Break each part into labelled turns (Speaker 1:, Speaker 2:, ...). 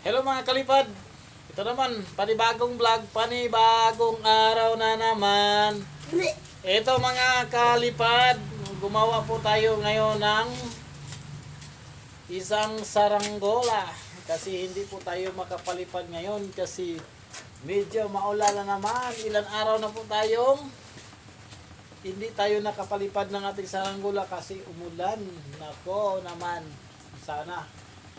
Speaker 1: Hello mga kalipad. Ito naman, panibagong vlog, panibagong araw na naman. Ito mga kalipad, gumawa po tayo ngayon ng isang saranggola. Kasi hindi po tayo makapalipad ngayon kasi medyo maulan na naman. Ilan araw na po tayong hindi tayo nakapalipad ng ating saranggola kasi umulan. Nako naman, sana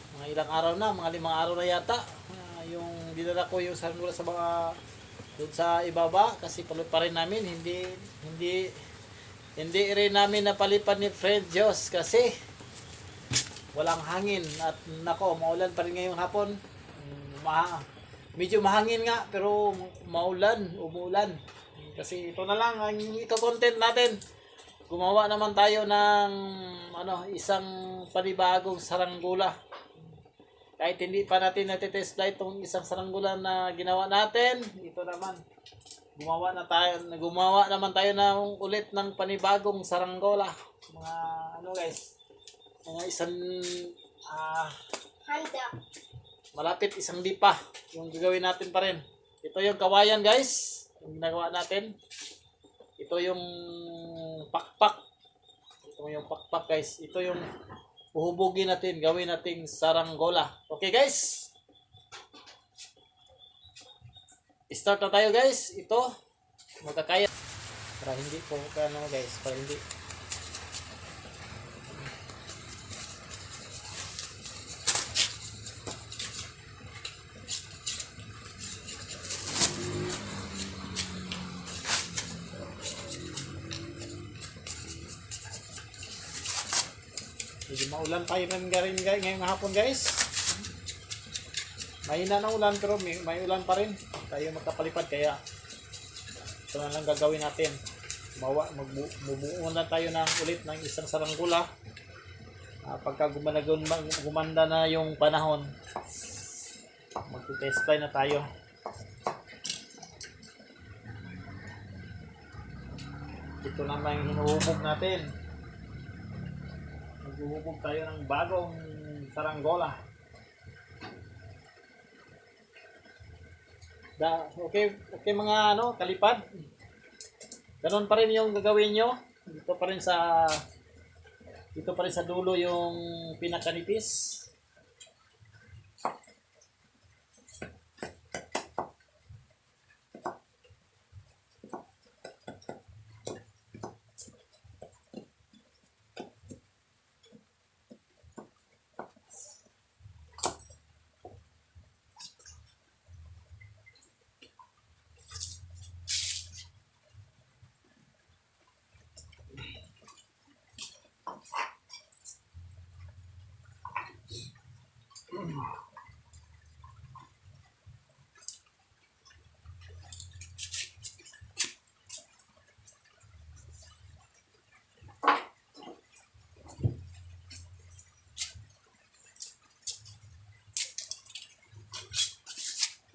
Speaker 1: mga ilang araw na, mga 5 araw na yata, yung dinala ko yung saranggola sa mga doon sa ibaba kasi pa rin namin hindi rin namin napalipad ni Fred Diyos kasi walang hangin at nako maulan pa rin ngayong hapon. Medyo mahangin nga pero umulan kasi ito na lang ang ito content natin. Gumawa naman tayo ng isang panibagong saranggola. Kahit hindi pa natin natitest flight itong isang saranggola na ginawa natin, ito naman. Gumawa naman tayo ng ulit ng panibagong saranggola. Mga guys, mga isang
Speaker 2: Handa.
Speaker 1: malapit isang lipa yung gagawin natin pa rin. Ito yung kawayan guys, yung ginagawa natin. Ito yung pakpak. Ito yung pakpak guys. Ito yung uhubugin natin, gawin nating saranggola. Okay guys? Start na tayo guys. Ito, magkakaya. Para hindi po guys, para hindi. Medyo maulan tayo ngayong hapon guys. Mahina na ulan pero may ulan pa rin. Tayo magkapalipad kaya ito na lang gagawin natin. Magbubuo na tayo ng ulit ng isang saranggola. Pagka gumanda na yung panahon, mag-test fly na tayo. Ito naman yung hinuhubog natin. Maghuhubog tayo ng bagong saranggola. Okay mga kalipad. Ganon pa rin yung gagawin nyo. Dito pa rin sa dulo yung pinakanipis.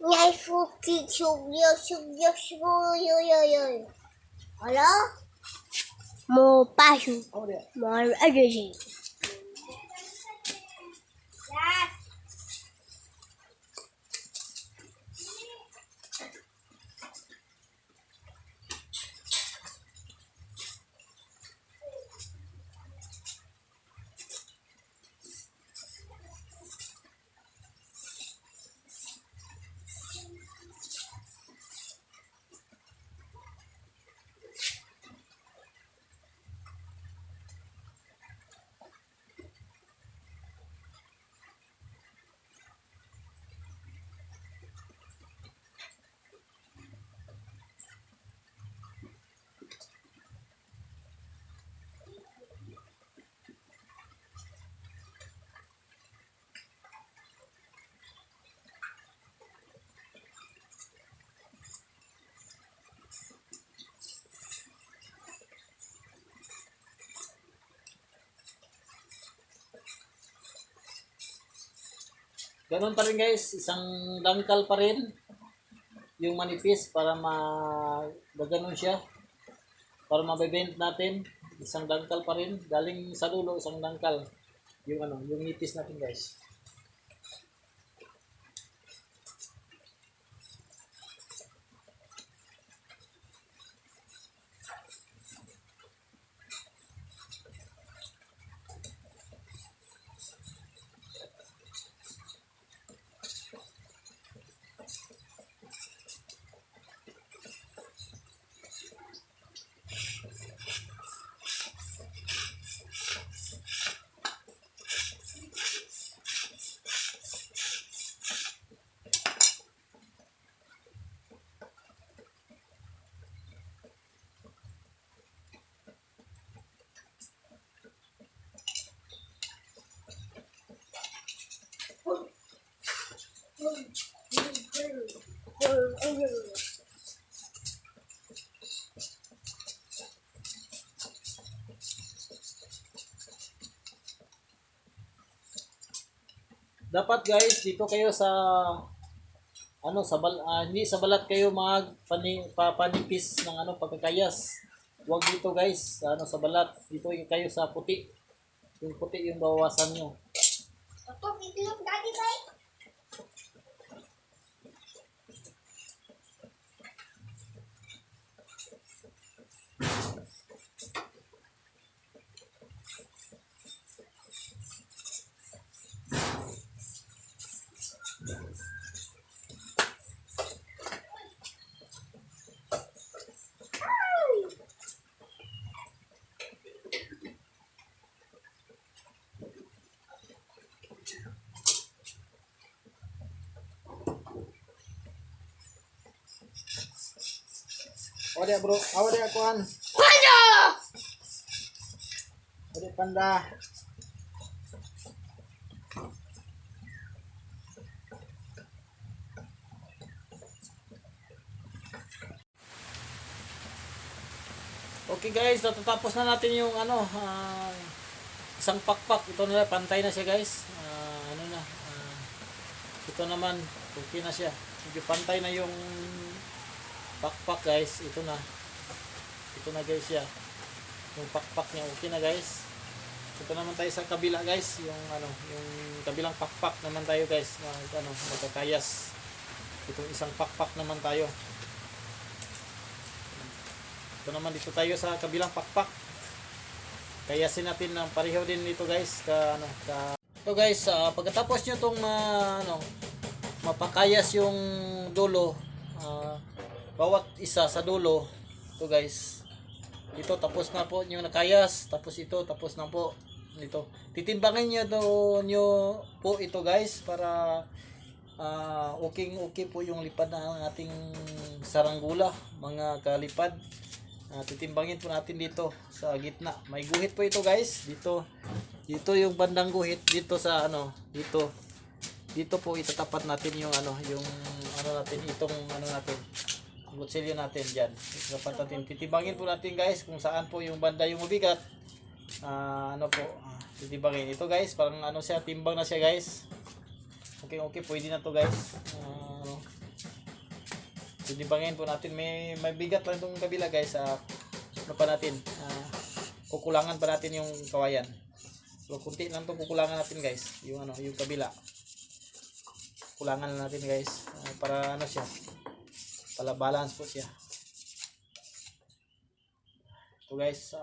Speaker 2: Nhai phu kỳ chụp yo. Hello? Mo pa chụp. Mo ở đây gì?
Speaker 1: Ganon pa rin guys, isang dangkal pa rin yung manipis para gaganon siya. Para mabibend natin, isang dangkal pa rin. Galing sa dulo, isang dangkal. Yung nipis natin guys. Dapat guys, dito kayo sa hindi sa balat kayo papanipis ng pagkakayas. Huwag dito guys, sa balat. Dito kayo sa puti. Yung puti yung bawasan nyo.
Speaker 2: Ito, itlog daddy bye.
Speaker 1: Ode bro, ode kuan.
Speaker 2: Panda!
Speaker 1: Ode panda. Okay guys, natatapos na natin yung isang pakpak. Ito na, pantay na siya guys. Ito naman, okay na siya. Medyo pantay na yung pakpak guys. Ito na guys siya. Yung pakpak niya okay na guys. Ito naman tayo sa kabila guys, yung kabilang pakpak naman tayo guys, magkakayas. Itong isang pakpak naman tayo. Ito naman dito tayo sa kabilang pakpak. Kayasin natin ng pareho din dito guys ito guys, pagkatapos nyo tong mapakayas yung dulo, bawat isa sa dulo, ito guys, ito tapos na po yung nakayas, tapos ito tapos na po ito. Titimbangin nyo po ito guys para okay po yung lipad ng ating saranggula, mga kalipad. Titimbangin po natin dito sa gitna. May guhit po ito guys. Dito yung bandang guhit dito sa dito po itatapat natin yung itong natin. Gutsilyo natin diyan. Dapat natin titimbangin po natin guys kung saan po yung banda yung mabigat. Titimbangin ito guys, parang timbang na siya guys. Okay, pwede na to guys. Titimbangin po natin, may bigat pa itong kabila guys. Kukulangan pa natin yung kawayan. So kunti lang itong kukulangan natin guys, yung kabila. Kulangan natin guys, para siya, para balance po siya. So guys,